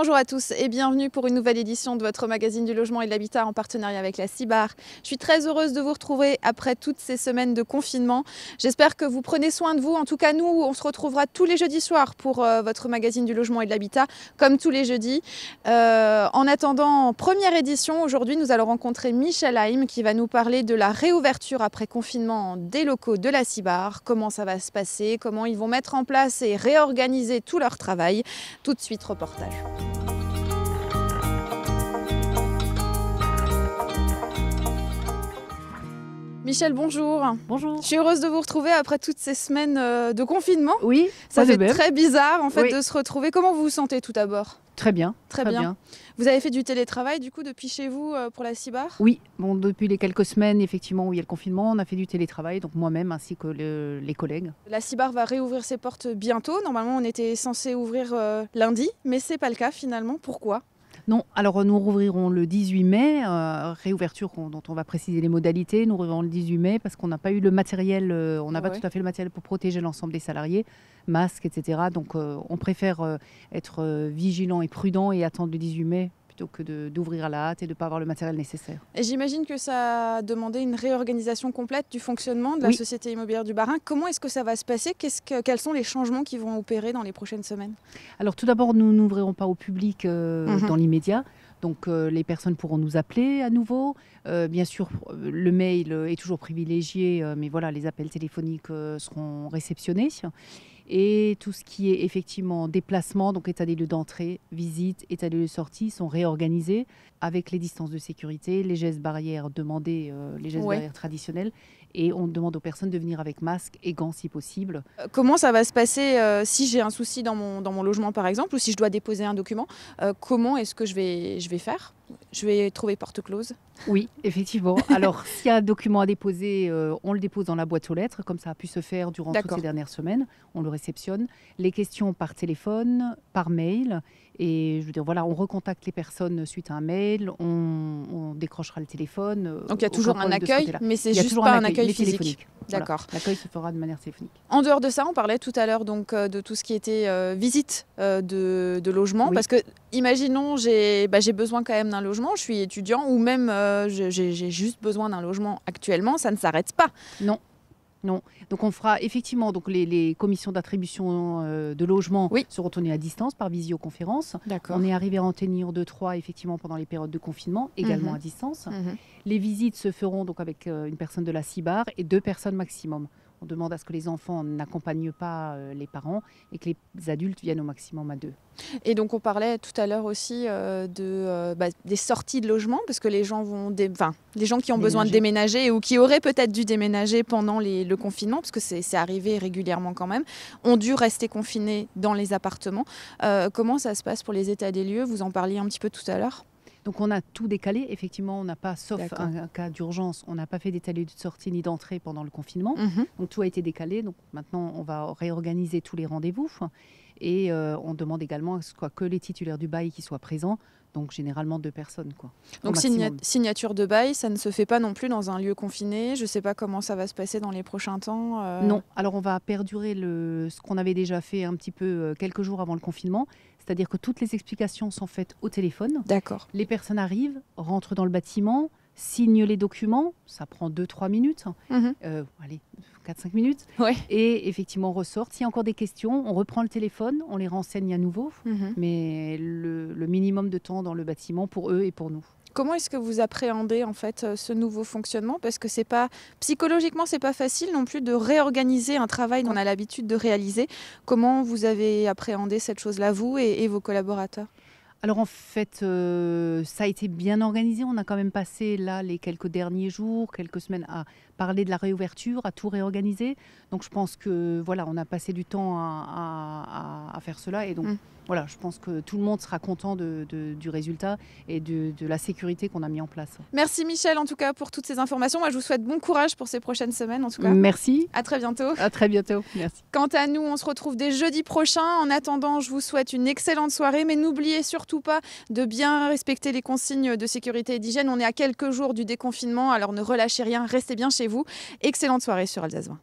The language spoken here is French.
Bonjour à tous et bienvenue pour une nouvelle édition de votre magazine du logement et de l'habitat en partenariat avec la CIBAR. Je suis très heureuse de vous retrouver après toutes ces semaines de confinement. J'espère que vous prenez soin de vous. En tout cas, nous, on se retrouvera tous les jeudis soirs pour votre magazine du logement et de l'habitat, comme tous les jeudis. En attendant, première édition, aujourd'hui, nous allons rencontrer Michel Haim qui va nous parler de la réouverture après confinement des locaux de la CIBAR, comment ça va se passer, comment ils vont mettre en place et réorganiser tout leur travail. Tout de suite, reportage. Michel, bonjour. Bonjour. Je suis heureuse de vous retrouver après toutes ces semaines de confinement. Oui, ça fait très bizarre en fait de se retrouver. Comment vous vous sentez tout d'abord? Très bien. Très bien. Vous avez fait du télétravail du coup depuis chez vous pour la CIBAR? Oui, bon, depuis les quelques semaines effectivement où il y a le confinement, on a fait du télétravail, donc moi-même ainsi que les collègues. La CIBAR va réouvrir ses portes bientôt. Normalement, on était censé ouvrir lundi, mais c'est pas le cas finalement. Pourquoi? Non, alors nous rouvrirons le 18 mai, réouverture dont on va préciser les modalités. Nous rouvrirons le 18 mai parce qu'on n'a pas eu le matériel, on n'a pas tout à fait le matériel pour protéger l'ensemble des salariés, masques, etc. Donc on préfère être vigilant et prudent et attendre le 18 mai plutôt que d'ouvrir à la hâte et de ne pas avoir le matériel nécessaire. Et j'imagine que ça a demandé une réorganisation complète du fonctionnement de la Société immobilière du Bas-Rhin. Comment est-ce que ça va se passer? Quels sont les changements qui vont opérer dans les prochaines semaines? Alors tout d'abord, nous n'ouvrirons pas au public dans l'immédiat. Donc les personnes pourront nous appeler à nouveau. Bien sûr, le mail est toujours privilégié, mais voilà, les appels téléphoniques seront réceptionnés. Et tout ce qui est effectivement déplacement, donc état des lieux d'entrée, visite, état des lieux de sortie, sont réorganisés avec les distances de sécurité, les gestes barrières demandés, les gestes barrières traditionnels. Et on demande aux personnes de venir avec masque et gants si possible. Comment ça va se passer si j'ai un souci dans mon logement par exemple, ou si je dois déposer un document? Comment est-ce que je vais faire? Je vais trouver porte close? Oui, effectivement. Alors, s'il y a un document à déposer, on le dépose dans la boîte aux lettres, comme ça a pu se faire durant toutes ces dernières semaines. On le réceptionne. Les questions par téléphone, par mail. Et je veux dire, voilà, on recontacte les personnes suite à un mail, on décrochera le téléphone. Donc il y a toujours un accueil, mais c'est juste pas un accueil physique. D'accord. Voilà. L'accueil se fera de manière téléphonique. En dehors de ça, on parlait tout à l'heure donc de tout ce qui était visite de logement, parce que imaginons j'ai besoin quand même d'un logement, je suis étudiant ou même j'ai juste besoin d'un logement actuellement, ça ne s'arrête pas. Non. Non. Donc on fera effectivement donc les commissions d'attribution de logement seront tenues à distance par visioconférence. On est arrivé à en tenir 2-3 effectivement pendant les périodes de confinement, également à distance. Les visites se feront donc avec une personne de la CIBAR et 2 personnes maximum. On demande à ce que les enfants n'accompagnent pas les parents et que les adultes viennent au maximum à 2. Et donc on parlait tout à l'heure aussi des sorties de logement, parce que les gens les gens qui ont besoin de déménager ou qui auraient peut-être dû déménager pendant le confinement, parce que c'est arrivé régulièrement quand même, ont dû rester confinés dans les appartements. Comment ça se passe pour les états des lieux? Vous en parliez un petit peu tout à l'heure. Donc on a tout décalé, effectivement, on n'a pas, sauf un cas d'urgence, on n'a pas fait d'état de sortie ni d'entrée pendant le confinement. Donc tout a été décalé, donc maintenant on va réorganiser tous les rendez-vous et on demande également à ce que les titulaires du bail qui soient présents, donc généralement 2 personnes. Donc signature de bail, ça ne se fait pas non plus dans un lieu confiné. Je ne sais pas comment ça va se passer dans les prochains temps. Non, alors on va perdurer ce qu'on avait déjà fait un petit peu quelques jours avant le confinement. C'est-à-dire que toutes les explications sont faites au téléphone. D'accord. Les personnes arrivent, rentrent dans le bâtiment, signent les documents. Ça prend 2-3 minutes. Allez, 4-5 minutes. Et effectivement, on ressort. S'il y a encore des questions, on reprend le téléphone, on les renseigne à nouveau. Mais le minimum de temps dans le bâtiment pour eux et pour nous. Comment est-ce que vous appréhendez en fait ce nouveau fonctionnement? Parce que psychologiquement, c'est pas facile non plus de réorganiser un travail qu'on a l'habitude de réaliser. Comment vous avez appréhendé cette chose-là, vous et vos collaborateurs? Alors en fait, ça a été bien organisé. On a quand même passé là les quelques derniers jours, quelques semaines à parler de la réouverture, à tout réorganiser. Donc je pense que voilà, on a passé du temps à faire cela et donc voilà, je pense que tout le monde sera content du résultat et de la sécurité qu'on a mis en place. Merci Michel en tout cas pour toutes ces informations. Moi je vous souhaite bon courage pour ces prochaines semaines en tout cas. Merci. À très bientôt. À très bientôt. Merci. Quant à nous, on se retrouve dès jeudi prochain. En attendant, je vous souhaite une excellente soirée, mais n'oubliez surtout pas de bien respecter les consignes de sécurité et d'hygiène. On est à quelques jours du déconfinement, alors ne relâchez rien, restez bien chez vous. Excellente soirée sur Alsace 20.